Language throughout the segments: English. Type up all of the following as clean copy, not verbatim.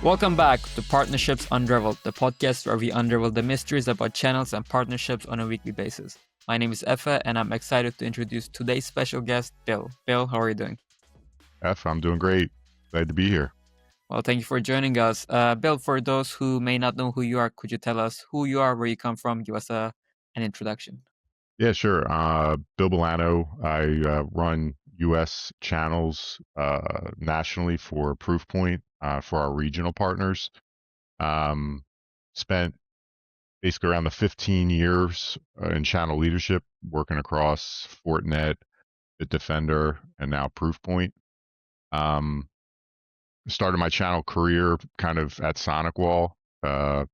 Welcome back to Partnerships Unraveled, the podcast where we unravel the mysteries about channels and partnerships on a weekly basis. My name is Efe, and I'm excited to introduce today's special guest, Bill. Bill, how are you doing? I'm doing great. Glad to be here. Well, thank you for joining us. Bill, for those who may not know who you are, could you tell us who you are, where you come from? Give us an introduction. Yeah, sure. Bill Bellano. I run U.S. channels nationally for Proofpoint for our regional partners. Um, Spent basically around the 15 years in channel leadership, working across Fortinet, Bitdefender, and now Proofpoint. Um, Started my channel career kind of at SonicWall, 2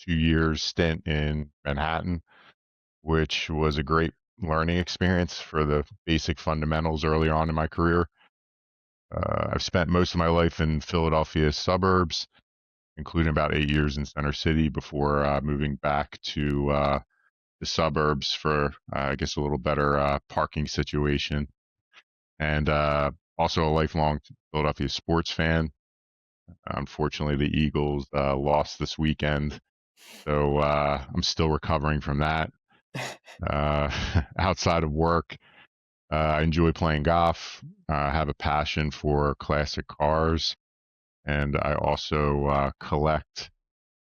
years stint in Manhattan, which was a great learning experience for the basic fundamentals early on in my career. I've spent most of my life in Philadelphia suburbs, including about 8 years in Center City before moving back to the suburbs for, I guess, a little better parking situation. And also a lifelong Philadelphia sports fan. Unfortunately, the Eagles lost this weekend, so I'm still recovering from that. Outside of work, I enjoy playing golf. I have a passion for classic cars, and I also collect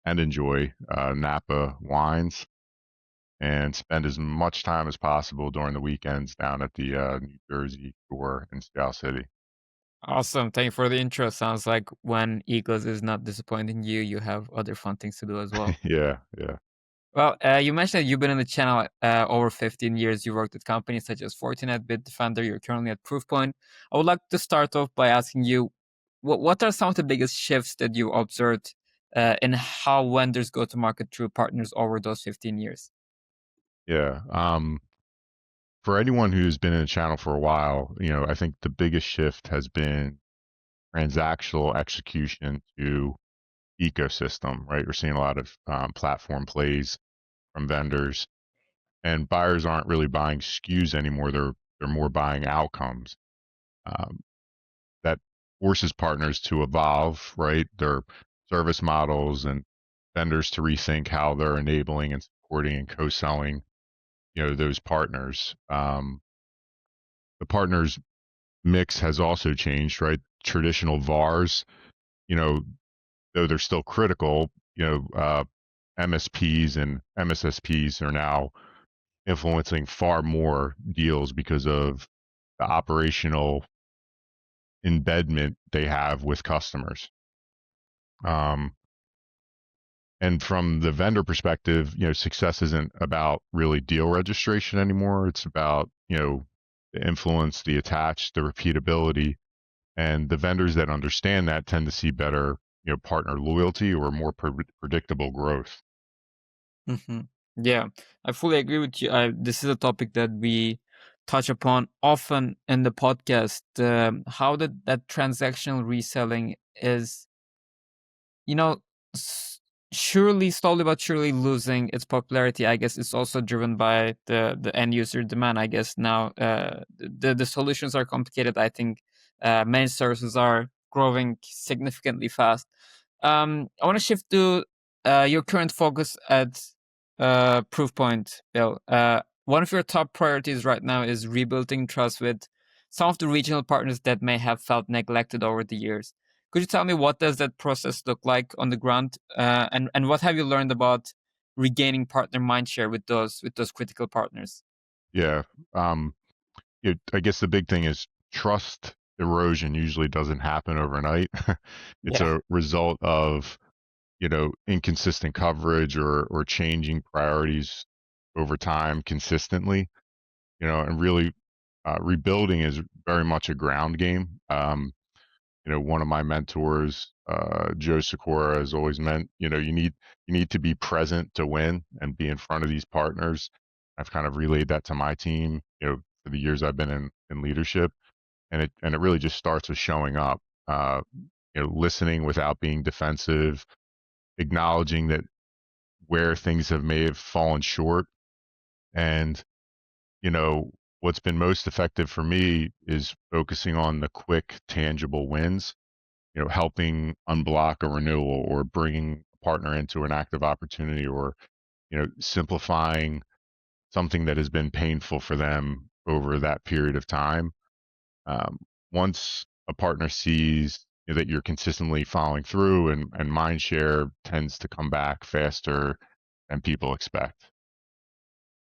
and enjoy Napa wines and spend as much time as possible during the weekends down at the New Jersey shore in South City. Awesome. Thank you for the intro. Sounds like when Eagles is not disappointing you, you have other fun things to do as well. Yeah, yeah. Well, you mentioned that you've been in the channel over 15 years. You worked at companies such as Fortinet, Bitdefender. You're currently at Proofpoint. I would like to start off by asking you, what are some of the biggest shifts that you observed in how vendors go to market through partners over those 15 years? Yeah. For anyone who's been in the channel for a while, I think the biggest shift has been transactional execution to ecosystem, right? We're seeing a lot of platform plays from vendors, and buyers aren't really buying SKUs anymore. They're more buying outcomes. Um, that forces partners to evolve, right? Their service models and vendors to rethink how they're enabling and supporting and co-selling, those partners. The partners mix has also changed, right? Traditional VARs, you know, though they're still critical, MSPs and MSSPs are now influencing far more deals because of the operational embedment they have with customers. Um, and from the vendor perspective, success isn't about really deal registration anymore. It's about, the influence, the attach, the repeatability. And the vendors that understand that tend to see better, partner loyalty or more predictable growth. Hmm. Yeah, I fully agree with you. This is a topic that we touch upon often in the podcast. How that transactional reselling is, you know, surely, slowly but surely losing its popularity. I guess it's also driven by the end user demand. I guess now the solutions are complicated. I think many services are growing significantly fast. I want to shift to your current focus at Proofpoint, Bill. One of your top priorities right now is rebuilding trust with some of the regional partners that may have felt neglected over the years. Could you tell me what does that process look like on the ground, and what have you learned about regaining partner mindshare with those critical partners? Yeah. Um, I guess the big thing is trust erosion usually doesn't happen overnight. It's Yeah. a result of, inconsistent coverage or changing priorities over time consistently, and really rebuilding is very much a ground game. One of my mentors, Joe Sikora, has always meant, you need to be present to win and be in front of these partners. I've kind of relayed that to my team, for the years I've been in leadership, and it really just starts with showing up, uh, listening without being defensive, acknowledging that where things may have fallen short, and you know what's been most effective for me is focusing on the quick, tangible wins helping unblock a renewal or bringing a partner into an active opportunity, or simplifying something that has been painful for them over that period of time. Um, Once a partner sees that you're consistently following through, and mindshare tends to come back faster than people expect.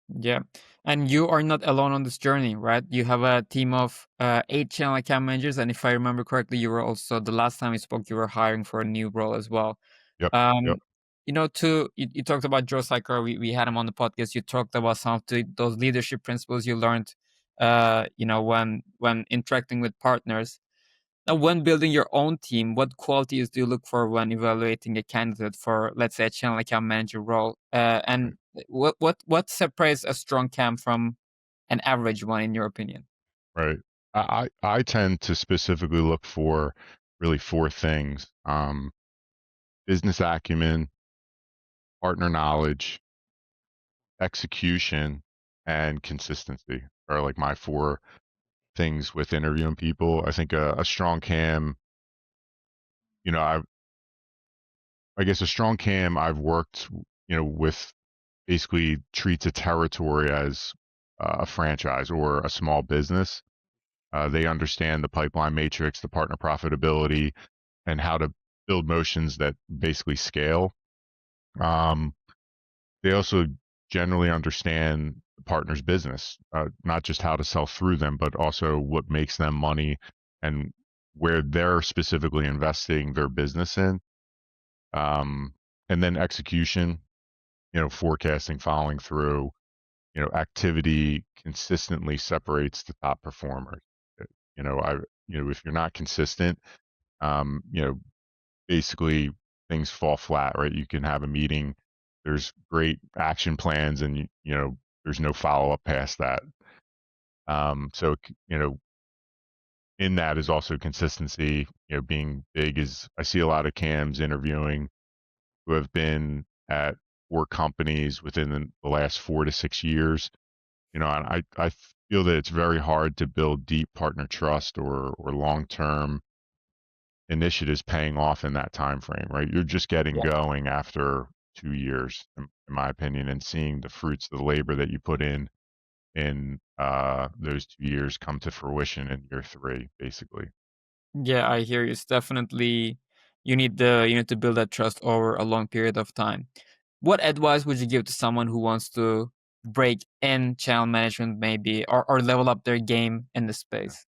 Yeah. And you are not alone on this journey, right? You have a team of 8 channel account managers. And if I remember correctly, you were also, the last time we spoke, you were hiring for a new role as well. Yep. Yep. Um, you talked about Joe Cycle. We had him on the podcast. You talked about some of those leadership principles you learned, when interacting with partners. Now, when building your own team, what qualities do you look for when evaluating a candidate for, let's say, a channel account manager role? Right. And what separates a strong cam from an average one, in your opinion? Right. I tend to specifically look for really four things: business acumen, partner knowledge, execution, and consistency are like my four things with interviewing people. I think a strong cam, you know, I guess a strong cam I've worked, with, basically treats a territory as a franchise or a small business. They understand the pipeline matrix, the partner profitability, and how to build motions that basically scale. Um, they also generally understand the partner's business, not just how to sell through them, but also what makes them money and where they're specifically investing their business in. Um, and then execution, forecasting, following through, activity consistently separates the top performers. Uh, I, if you're not consistent, um, you know, basically things fall flat, right? You can have a meeting, there's great action plans, and there's no follow up past that. So in that is also consistency. Being big is, I see a lot of cams interviewing who have been at 4 companies within the last 4 to 6 years. And I feel that it's very hard to build deep partner trust or long term initiatives paying off in that time frame, right? You're just getting going after 2 years, in my opinion, and seeing the fruits of the labor that you put in those 2 years come to fruition in year three, basically. Yeah, I hear you. It's definitely, you need to build that trust over a long period of time. What advice would you give to someone who wants to break in channel management, maybe, or level up their game in the Yeah. space?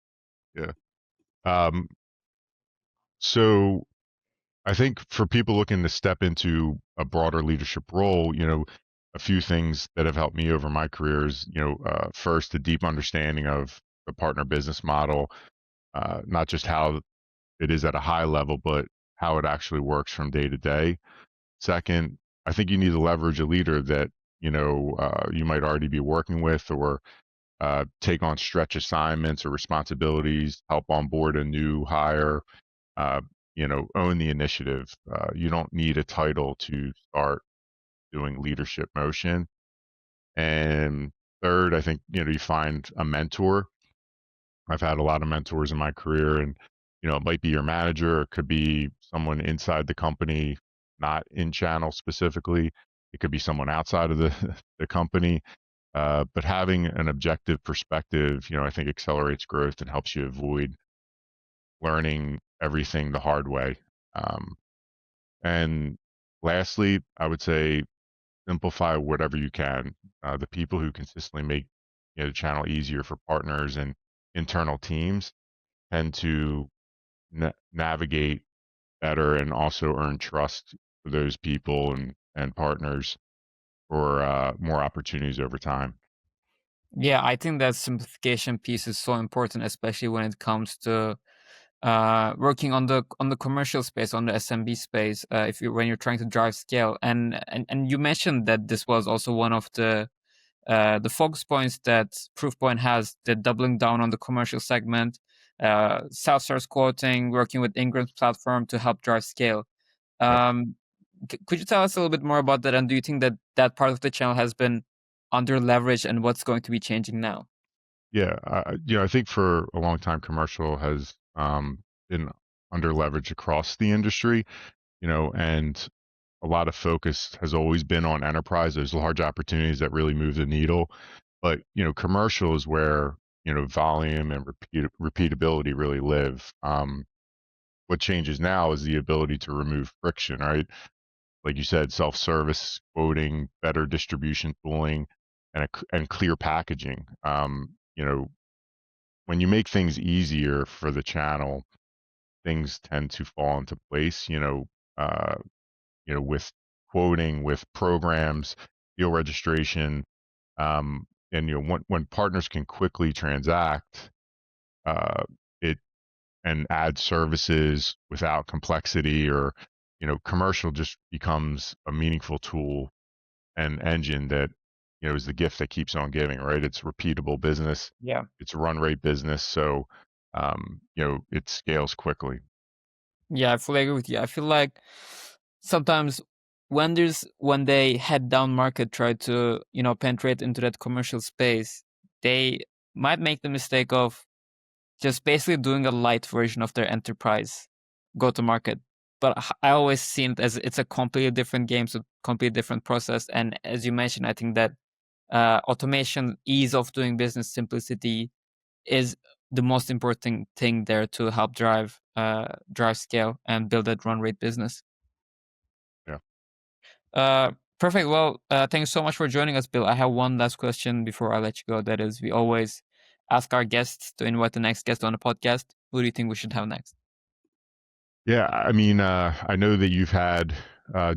Yeah. Um, so I think for people looking to step into a broader leadership role, a few things that have helped me over my career is, first, a deep understanding of the partner business model, not just how it is at a high level, but how it actually works from day to day. Second, I think you need to leverage a leader that, you might already be working with, or take on stretch assignments or responsibilities, help onboard a new hire, uh, own the initiative. You don't need a title to start doing leadership motion. And third, I think, you find a mentor. I've had a lot of mentors in my career, and, it might be your manager, it could be someone inside the company, not in channel specifically. It could be someone outside of the, the company. But having an objective perspective, I think accelerates growth and helps you avoid learning everything the hard way. Um, and lastly, I would say simplify whatever you can. The people who consistently make the channel easier for partners and internal teams tend to navigate better and also earn trust for those people and partners for more opportunities over time. Yeah, I think that simplification piece is so important, especially when it comes to working on the commercial space, on the SMB space. If you when you're trying to drive scale, and you mentioned that this was also one of the focus points that Proofpoint has, the doubling down on the commercial segment, self-source quoting, working with Ingram's platform to help drive scale. Yep. Um, could you tell us a little bit more about that? And do you think that that part of the channel has been under leveraged, and what's going to be changing now? Yeah, I think for a long time, commercial has been under leveraged across the industry, and a lot of focus has always been on enterprise. There's large opportunities that really move the needle, but commercial is where volume and repeatability really live. What changes now is the ability to remove friction, right? Like you said, self-service quoting, better distribution tooling, and clear packaging. When you make things easier for the channel, things tend to fall into place. Uh, with quoting, with programs, deal registration, and when partners can quickly transact, uh, it and add services without complexity, or commercial just becomes a meaningful tool and engine that is the gift that keeps on giving, right? It's repeatable business, Yeah. it's run rate business, so it scales quickly. Yeah, I fully agree with you. I feel like sometimes when they head down market try to, penetrate into that commercial space, they might make the mistake of just basically doing a light version of their enterprise go to market. But I always seen it as it's a completely different game, so completely different process. And as you mentioned, I think that automation, ease of doing business, simplicity is the most important thing there to help drive scale and build that run rate business. Yeah. Perfect. Well, thanks so much for joining us, Bill. I have one last question before I let you go. That is, we always ask our guests to invite the next guest on the podcast. Who do you think we should have next? Yeah, I mean, I know that you've had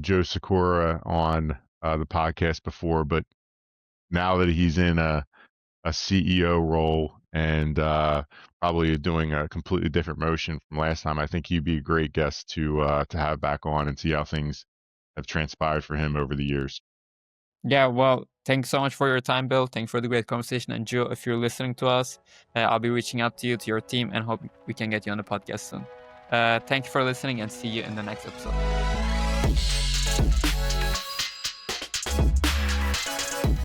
Joe Sikora on the podcast before, but now that he's in a CEO role and probably doing a completely different motion from last time, I think he'd be a great guest to have back on and see how things have transpired for him over the years. Yeah, well, thanks so much for your time, Bill. Thanks for the great conversation. And Joe, if you're listening to us, I'll be reaching out to you, to your team, and hope we can get you on the podcast soon. Thank you for listening and see you in the next episode.